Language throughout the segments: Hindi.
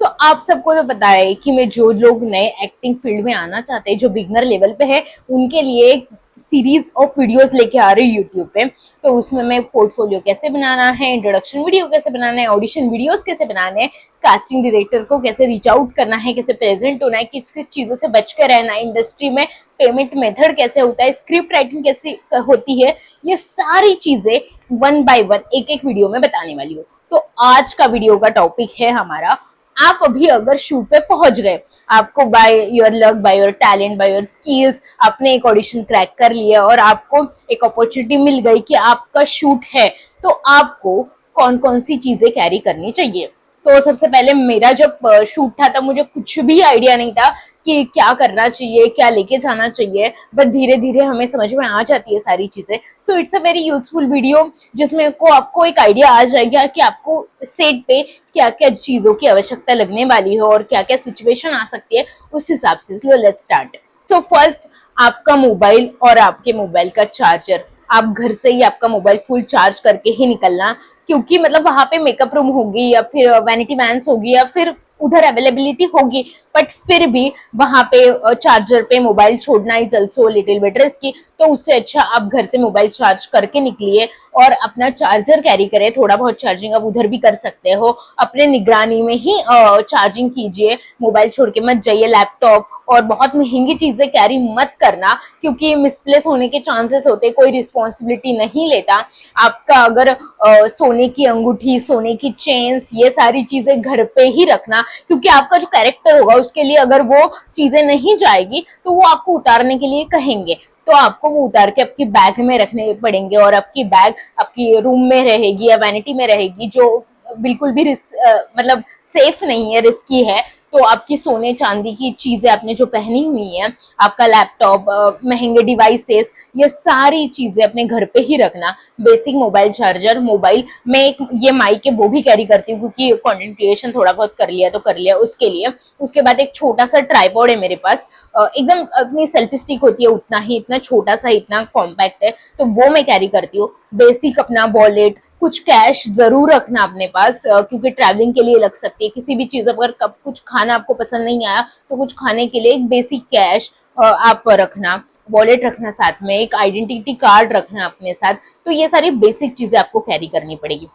आप सबको तो पता है कि मैं जो लोग नए एक्टिंग फील्ड में आना चाहते हैं, जो बिगनर लेवल पे है, उनके लिए एक सीरीज ऑफ वीडियोस लेके आ रही हूँ यूट्यूब पे। तो उसमें मैं पोर्टफोलियो कैसे बनाना है, इंट्रोडक्शन वीडियो कैसे बनाना है, ऑडिशन वीडियोस कैसे बनाने हैं, कास्टिंग डायरेक्टर को कैसे रीच आउट करना है, कैसे प्रेजेंट होना है, किस किस चीजों से बच कर रहना है इंडस्ट्री में, पेमेंट मेथड कैसे होता है, स्क्रिप्ट राइटिंग कैसे होती है, ये सारी चीजें वन बाय वन एक एक वीडियो में बताने वाली हूँ। तो आज का वीडियो का टॉपिक है हमारा, आप अभी अगर शूट पे पहुंच गए, आपको by your luck, by your talent, by your skills आपने एक ऑडिशन क्रैक कर लिया और आपको एक अपॉर्चुनिटी मिल गई कि आपका शूट है, तो आपको कौन कौन सी चीजें कैरी करनी चाहिए। तो सबसे पहले मेरा जब शूट था तब मुझे कुछ भी आइडिया नहीं था कि क्या करना चाहिए, क्या लेके जाना चाहिए, बट धीरे धीरे हमें समझ में आ जाती है सारी चीजें। So it's a very useful video जिसमें को आपको एक आइडिया आ जाएगा कि आपको सेट पे क्या क्या चीजों की आवश्यकता लगने वाली है और क्या क्या सिचुएशन आ सकती है, उस हिसाब से। Let's start. सो फर्स्ट, आपका मोबाइल और आपके मोबाइल का चार्जर। आप घर से ही आपका मोबाइल फुल चार्ज करके ही निकलना, क्योंकि मतलब वहां पे मेकअप रूम होगी या फिर वैनिटी वैन्स होगी या फिर उधर अवेलेबिलिटी होगी, बट फिर भी वहां पे चार्जर पे मोबाइल छोड़ना is also little better risky. तो उससे अच्छा आप घर से मोबाइल चार्ज करके निकलिए और अपना चार्जर कैरी करें। थोड़ा बहुत चार्जिंग आप उधर भी कर सकते हो, अपने निगरानी में ही चार्जिंग कीजिए, मोबाइल छोड़ के मत जाइए। लैपटॉप और बहुत महंगी चीजें कैरी मत करना, क्योंकि मिसप्लेस होने के चांसेस होते, कोई रिस्पॉन्सिबिलिटी नहीं लेता। आपका अगर सोने की अंगूठी, सोने की चेन्स, ये सारी चीजें घर पे ही रखना, क्योंकि आपका जो कैरेक्टर होगा उसके लिए अगर वो चीजें नहीं जाएगी तो वो आपको उतारने के लिए कहेंगे, तो आपको वो उतार के आपकी बैग में रखने पड़ेंगे और आपकी बैग आपकी रूम में रहेगी या वैनिटी में रहेगी, जो बिल्कुल भी मतलब सेफ नहीं है, रिस्की है। तो आपकी सोने चांदी की चीजें आपने जो पहनी हुई है, आपका लैपटॉप, महंगे डिवाइसेस, ये सारी चीजें अपने घर पे ही रखना। बेसिक मोबाइल चार्जर, मोबाइल में एक ये माइक है वो भी कैरी करती हूँ, क्योंकि कंटेंट क्रिएशन थोड़ा बहुत कर लिया तो कर लिया उसके लिए। उसके बाद एक छोटा सा ट्राइपॉड है मेरे पास, एकदम अपनी सेल्फी स्टिक होती है उतना ही, इतना छोटा सा, इतना कॉम्पैक्ट है, तो वो मैं कैरी करती हूँ। बेसिक अपना वॉलेट, कुछ कैश जरूर रखना अपने पास, क्योंकि ट्रैवलिंग के लिए लग सकती है किसी भी चीज। अगर कब कुछ खाना आपको पसंद नहीं आया तो कुछ खाने के लिए एक बेसिक कैश आप रखना, वॉलेट रखना, साथ में एक आइडेंटिटी कार्ड रखना अपने साथ। तो ये सारी बेसिक चीजें आपको कैरी करनी पड़ेगी।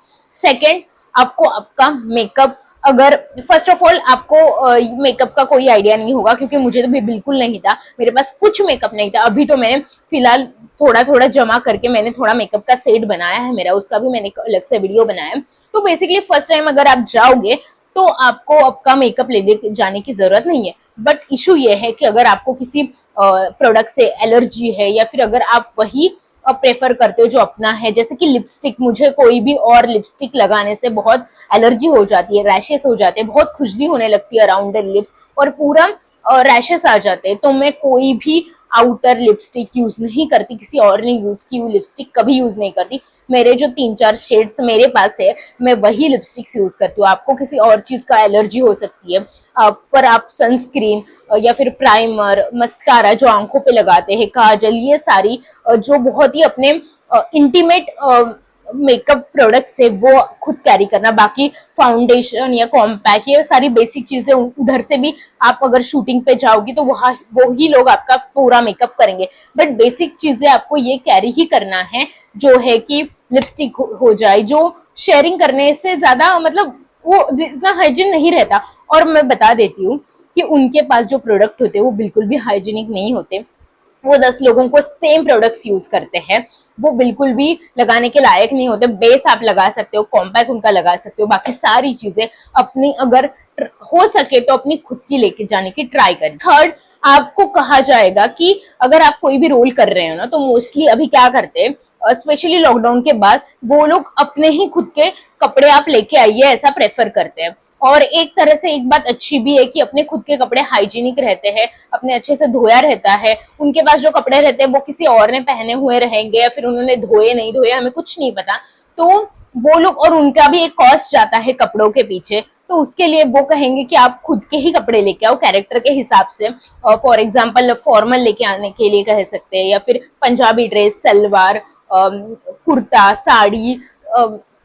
सेकेंड, आपको आपका मेकअप, अगर फर्स्ट ऑफ ऑल आपको मेकअप का कोई आइडिया नहीं होगा, क्योंकि मुझे तो भी बिल्कुल नहीं था, मेरे पास कुछ मेकअप नहीं था। अभी तो मैंने फिलहाल थोड़ा थोड़ा जमा करके मैंने थोड़ा मेकअप का सेट बनाया है मेरा, उसका भी मैंने अलग से वीडियो बनाया है। तो बेसिकली फर्स्ट टाइम अगर आप जाओगे तो आपको आपका मेकअप लेने जाने की जरूरत नहीं है, बट इशू ये है कि अगर आपको किसी प्रोडक्ट से एलर्जी है या फिर अगर आप वही प्रेफर करते हो जो अपना है, जैसे कि लिपस्टिक, मुझे कोई भी और लिपस्टिक लगाने से बहुत एलर्जी हो जाती है, रैशेस हो जाते हैं, बहुत खुजली होने लगती है अराउंड द लिप्स और पूरा रैशेस आ जाते हैं। तो मैं कोई भी आउटर लिपस्टिक यूज नहीं करती, किसी और ने यूज की हुई लिपस्टिक कभी यूज नहीं करती। मेरे जो 3-4 शेड्स मेरे पास है, मैं वही लिपस्टिक्स यूज करती हूँ। आपको किसी और चीज का एलर्जी हो सकती है, पर आप सनस्क्रीन या फिर प्राइमर, मस्कारा जो आंखों पे लगाते हैं, काजल, ये सारी जो बहुत ही अपने इंटीमेट मेकअप प्रोडक्ट्स है वो खुद कैरी करना। बाकी फाउंडेशन या कॉम्पैक्ट, ये सारी बेसिक चीजें उधर से भी आप अगर शूटिंग पे जाओगी तो वहां वो ही लोग आपका पूरा मेकअप करेंगे, बट बेसिक चीजें आपको ये कैरी ही करना है, जो है कि लिपस्टिक हो जाए, जो शेयरिंग करने से ज्यादा मतलब वो जितना हाइजीन नहीं रहता। और मैं बता देती हूँ कि उनके पास जो प्रोडक्ट होते हैं वो बिल्कुल भी हाइजीनिक नहीं होते। वो 10 लोगों को सेम प्रोडक्ट्स यूज करते हैं, वो बिल्कुल भी लगाने के लायक नहीं होते। बेस आप लगा सकते हो, कॉम्पैक्ट उनका लगा सकते हो, बाकी सारी चीजें अपनी अगर हो सके तो अपनी खुद की लेके जाने की ट्राई करें। थर्ड, आपको कहा जाएगा कि अगर आप कोई भी रोल कर रहे हो ना, तो मोस्टली अभी क्या करते हैं, स्पेशली लॉकडाउन के बाद, वो लोग अपने ही खुद के कपड़े आप लेके आइए ऐसा प्रेफर करते हैं। और एक तरह से एक बात अच्छी भी है कि अपने खुद के कपड़े हाइजीनिक रहते हैं, अपने अच्छे से धोया रहता है। उनके पास जो कपड़े रहते हैं वो किसी और ने पहने हुए रहेंगे या फिर उन्होंने धोए नहीं धोए, हमें कुछ नहीं पता। तो वो लोग, और उनका भी एक कॉस्ट जाता है कपड़ों के पीछे, तो उसके लिए वो कहेंगे कि आप खुद के ही कपड़े लेके आओ कैरेक्टर के हिसाब से। फॉर एग्जाम्पल फॉर्मल लेके आने के लिए कह सकते हैं, या फिर पंजाबी ड्रेस, सलवार, कुर्ता, साड़ी,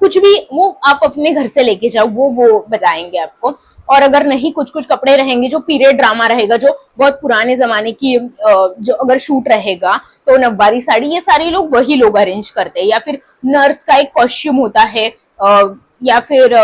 कुछ भी वो आप अपने घर से लेके जाओ, वो बताएंगे आपको। और अगर नहीं कुछ कुछ कपड़े रहेंगे, जो पीरियड ड्रामा रहेगा, जो बहुत पुराने जमाने की जो अगर शूट रहेगा तो नववारी साड़ी, ये सारे लोग वही लोग अरेंज करते हैं। या फिर नर्स का एक कॉस्ट्यूम होता है, या फिर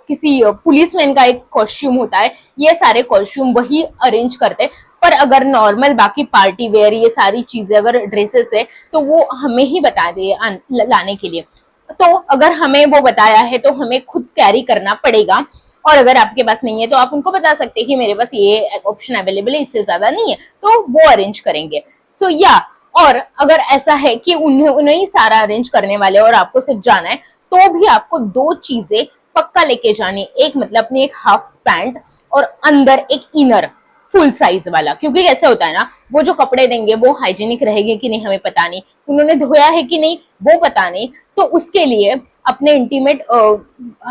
किसी पुलिसमैन का एक कॉस्ट्यूम होता है, ये सारे कॉस्ट्यूम वही अरेंज करते हैं। पर अगर नॉर्मल बाकी पार्टी वेयर ये सारी चीजें अगर ड्रेसेस है तो वो हमें ही बता दे लाने के लिए। तो अगर हमें वो बताया है तो हमें खुद कैरी करना पड़ेगा। और अगर आपके पास नहीं है तो आप उनको बता सकते हैं कि मेरे पास ये ऑप्शन अवेलेबल है, इससे ज्यादा नहीं है, तो वो अरेंज करेंगे। सो या और अगर ऐसा है कि उन्हें ही सारा अरेंज करने वाले और आपको सिर्फ जाना है, तो भी आपको दो चीजें पक्का लेके जानी। एक मतलब अपनी एक हाफ पैंट और अंदर एक इनर फुल साइज वाला, क्योंकि कैसे होता है ना, वो जो कपड़े देंगे वो हाइजीनिक रहेंगे कि नहीं हमें पता नहीं, उन्होंने धोया है कि नहीं वो पता नहीं। तो उसके लिए अपने इंटीमेट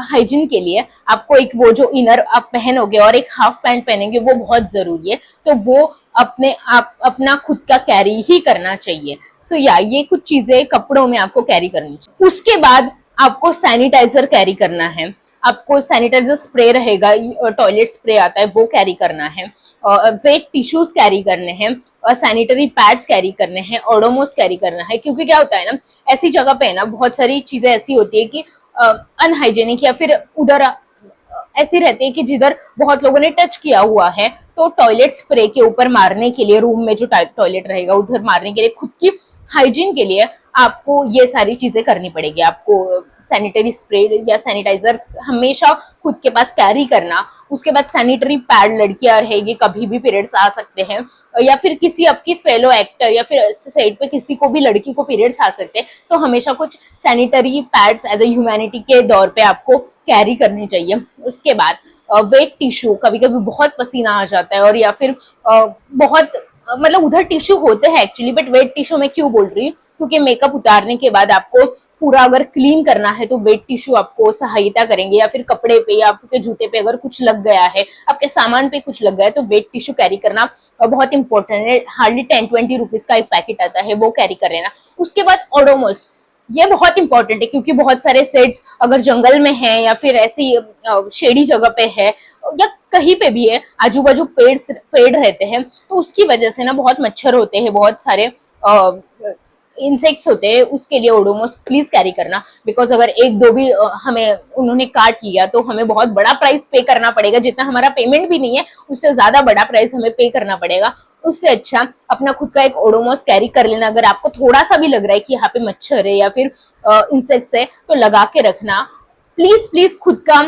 हाइजीन के लिए आपको एक वो जो इनर आप पहनोगे और एक हाफ पैंट पहनेंगे वो बहुत जरूरी है। तो वो अपने आप अपना खुद का कैरी ही करना चाहिए। सो या ये कुछ चीजें कपड़ों में आपको कैरी करनी चाहिए। उसके बाद आपको सैनिटाइजर कैरी करना है। आपको सैनिटाइजर स्प्रे रहेगा, टॉयलेट स्प्रे आता है वो कैरी करना है, वेट टिश्यूज कैरी करने हैं, सैनिटरी पैड्स कैरी करने हैं, ओडोमोस कैरी करना है। क्योंकि क्या होता है ना, ऐसी जगह पे ना बहुत सारी चीजें ऐसी होती है कि अनहाइजेनिक या फिर उधर ऐसी रहती है कि जिधर बहुत लोगों ने टच किया हुआ है, तो टॉयलेट स्प्रे के ऊपर मारने के लिए, रूम में जो टॉयलेट रहेगा उधर मारने के लिए, खुद की हाइजीन के लिए आपको ये सारी चीजें करनी पड़ेगी। आपको सैनिटरी स्प्रे या सैनिटाइजर हमेशा खुद के पास कैरी करना। उसके बाद सैनिटरी पैड, लड़कियां रहेगी कभी भी पीरियड्स आ सकते हैं, या फिर किसी आपकी फेलो एक्टर या फिर साइड पे किसी को भी लड़की को पीरियड्स आ सकते हैं, तो हमेशा कुछ sanitary pads as a humanity के दौर पे आपको कैरी करनी चाहिए। उसके बाद वेट टिश्यू, कभी कभी बहुत पसीना आ जाता है और या फिर बहुत मतलब उधर टिश्यू होते हैं एक्चुअली, बट वेट टिश्यू मैं क्यों बोल रही हूँ, क्योंकि मेकअप उतारने के बाद आपको पूरा अगर क्लीन करना है तो वेट टिश्यू आपको सहायता करेंगे। या फिर कपड़े पे या आपके जूते पे अगर कुछ लग गया है, आपके सामान पे कुछ लग गया है, तो वेट टिश्यू कैरी करना बहुत इंपॉर्टेंट है। हार्डली 10-20 रुपीज का एक पैकेट आता है, वो कैरी कर लेना। उसके बाद ओडोमोस, ये बहुत इंपॉर्टेंट है क्योंकि बहुत सारे सेट्स अगर जंगल में है या फिर ऐसी शेडी जगह पे है या कहीं पे भी है, आजू बाजू पेड़ रहते हैं, तो उसकी वजह से ना बहुत मच्छर होते हैं, बहुत सारे इंसेक्ट्स होते हैं। उसके लिए ओडोमोस प्लीज कैरी करना, बिकॉज अगर एक दो भी हमें उन्होंने काट लिया तो हमें बहुत बड़ा प्राइस पे करना पड़ेगा, जितना हमारा पेमेंट भी नहीं है उससे ज्यादा बड़ा प्राइस हमें पे करना पड़ेगा। उससे अच्छा अपना खुद का एक ओडोमोस कैरी कर लेना। अगर आपको थोड़ा सा भी लग रहा है कि यहाँ पे मच्छर है या फिर इंसेक्ट्स है, तो लगा के रखना। प्लीज प्लीज खुद का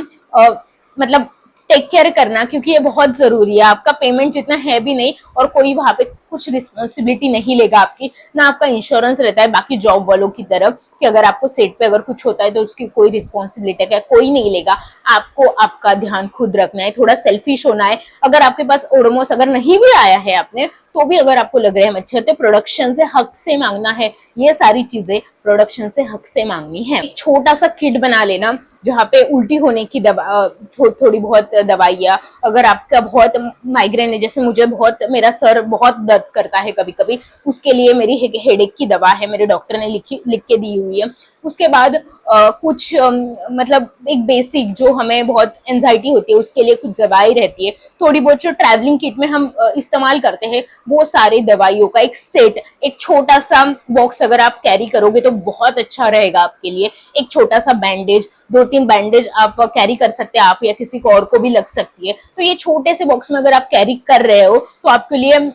मतलब टेक केयर करना, क्योंकि ये बहुत जरूरी है। आपका पेमेंट जितना है भी नहीं और कोई वहां पे कुछ रिस्पॉन्सिबिलिटी नहीं लेगा आपकी, ना आपका इंश्योरेंस रहता है बाकी जॉब वालों की तरफ कि अगर आपको सेट पे अगर कुछ होता है तो उसकी कोई रिस्पॉन्सिबिलिटी क्या कोई नहीं लेगा। आपको आपका ध्यान खुद रखना है, थोड़ा सेल्फिश होना है। अगर आपके पास ओडोमोस अगर नहीं भी आया है आपने, तो भी अगर आपको लग रहा है मच्छर, तो प्रोडक्शन से हक से मांगना है। ये सारी चीजें प्रोडक्शन से हक से मांगनी है। छोटा सा किट बना लेना जहाँ पे उल्टी होने की दवा, थोड़ी बहुत दवाइयाँ। अगर आपका बहुत माइग्रेन है, जैसे मुझे बहुत, मेरा सर बहुत दर्द करता है कभी कभी, उसके लिए मेरी हेडेक की दवा है, मेरे डॉक्टर ने लिख के दी हुई है। उसके बाद कुछ मतलब एक बेसिक जो हमें बहुत एंजाइटी होती है उसके लिए कुछ दवाई रहती है। थोड़ी बहुत जो ट्रैवलिंग किट में हम इस्तेमाल करते हैं वो सारी दवाइयों का एक सेट, एक छोटा सा बॉक्स अगर आप कैरी करोगे तो बहुत अच्छा रहेगा आपके लिए। एक छोटा सा बैंडेज, 2-3 बैंडेज आप कैरी कर सकते हैं, आप या किसी को और को भी लग सकती है। तो ये छोटे से बॉक्स में अगर आप कैरी कर रहे हो तो आपके लिए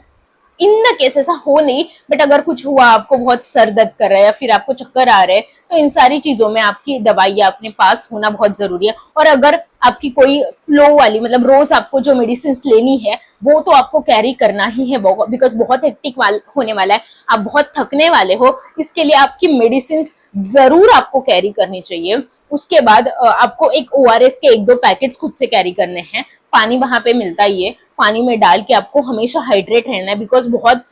इन द केस ऐसा हो नहीं, बट अगर कुछ हुआ, आपको बहुत सर दर्द कर रहा है या फिर आपको चक्कर आ रहे हैं, तो इन सारी चीजों में आपकी दवाइयाँ अपने पास होना बहुत जरूरी है। और अगर आपकी कोई फ्लो वाली, मतलब रोज आपको जो मेडिसिन लेनी है वो तो आपको कैरी करना ही है, बिकॉज बहुत हेक्टिक होने वाला है, आप बहुत थकने वाले हो, इसके लिए आपकी मेडिसिन जरूर आपको कैरी करनी चाहिए। उसके बाद आपको एक ORS के 1-2 पैकेट्स खुद से कैरी करने हैं। पानी वहां पे मिलता ही है, पानी में डाल के आपको हमेशा हाइड्रेट रहना है, बिकॉज बहुत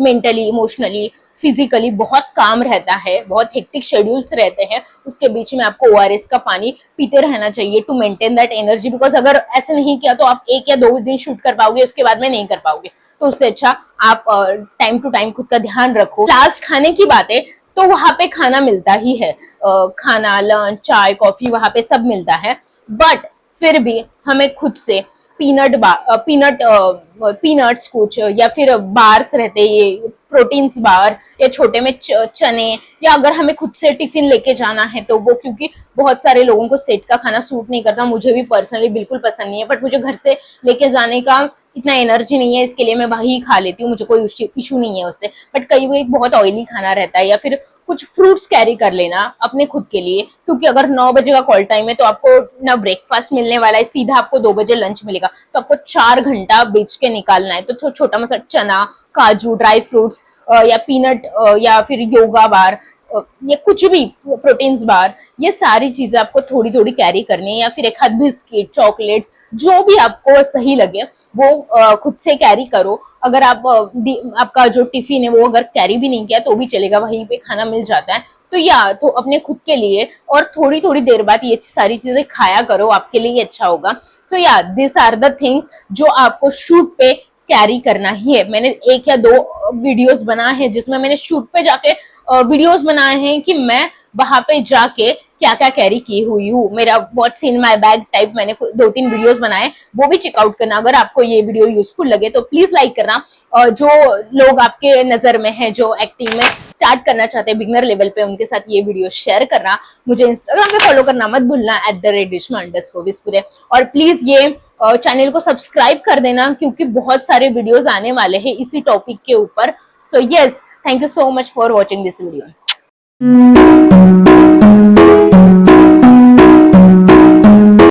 मेंटली, इमोशनली, फिजिकली बहुत काम रहता है, बहुत हेक्टिक शेड्यूल्स रहते हैं। उसके बीच में आपको ORS का पानी पीते रहना चाहिए to maintain that energy, because अगर ऐसे नहीं किया तो आप 1 या 2 दिन शूट कर पाओगे, उसके बाद में नहीं कर पाओगे। तो उससे अच्छा आप टाइम टू टाइम खुद का ध्यान रखो। लास्ट खाने की बात है, तो वहां पे खाना मिलता ही है, खाना, लंच, चाय, कॉफी वहां पे सब मिलता है, बट फिर भी हमें खुद से पीनट्स कुछ या फिर बार्स रहते ये प्रोटीन्स बार या छोटे में चने, या अगर हमें खुद से टिफिन लेके जाना है तो वो, क्योंकि बहुत सारे लोगों को सेट का खाना सूट नहीं करता, मुझे भी पर्सनली बिल्कुल पसंद नहीं है, बट मुझे घर से लेके जाने का इतना एनर्जी नहीं है, इसके लिए मैं वही खा लेती हूँ, मुझे कोई इशू नहीं है उससे। बट कई बहुत ऑयली खाना रहता है, या फिर कुछ फ्रूट्स कैरी कर लेना अपने खुद के लिए, क्योंकि अगर 9 बजे का कॉल टाइम है तो आपको ना ब्रेकफास्ट मिलने वाला है, सीधा आपको 2 बजे लंच मिलेगा, तो आपको 4 घंटा बेच के निकालना है। तो छोटा मोटा चना, काजू, ड्राई फ्रूट्स या पीनट या फिर योगा बार, ये कुछ भी प्रोटीन्स बार, ये सारी चीजें आपको थोड़ी थोड़ी कैरी करनी है, या फिर एक हाथ बिस्किट, चॉकलेट्स, जो भी आपको सही लगे वो खुद से कैरी करो। अगर आप आपका जो टिफिन है वो अगर कैरी भी नहीं किया तो भी चलेगा, वहीं पे खाना मिल जाता है। तो या तो अपने खुद के लिए और थोड़ी थोड़ी देर बाद ये सारी चीजें खाया करो, आपके लिए अच्छा होगा। सो या दिस आर द थिंग्स जो आपको शूट पे कैरी करना ही है। मैंने 1 या 2 वीडियोस बनाए हैं जिसमें मैंने शूट पे जाके वीडियोस बनाए हैं कि मैं वहां पे जाके क्या क्या कैरी की हुई हूँ। मेरा what's in my bag type मैंने 2-3 वीडियोस बनाए, वो भी चेकआउट करना। अगर आपको ये वीडियो यूजफुल लगे तो प्लीज लाइक करना, और जो लोग आपके नजर में है जो एक्टिंग में स्टार्ट करना चाहते हैं बिगनर लेवल पे, उनके साथ ये वीडियो शेयर करना। मुझे इंस्टाग्राम पे फॉलो करना मत भूलना @rishma_विस्पुरे, और प्लीज ये चैनल को सब्सक्राइब कर देना, क्योंकि बहुत सारे वीडियोस आने वाले हैं इसी टॉपिक के ऊपर। So yes, thank you so much for watching this video.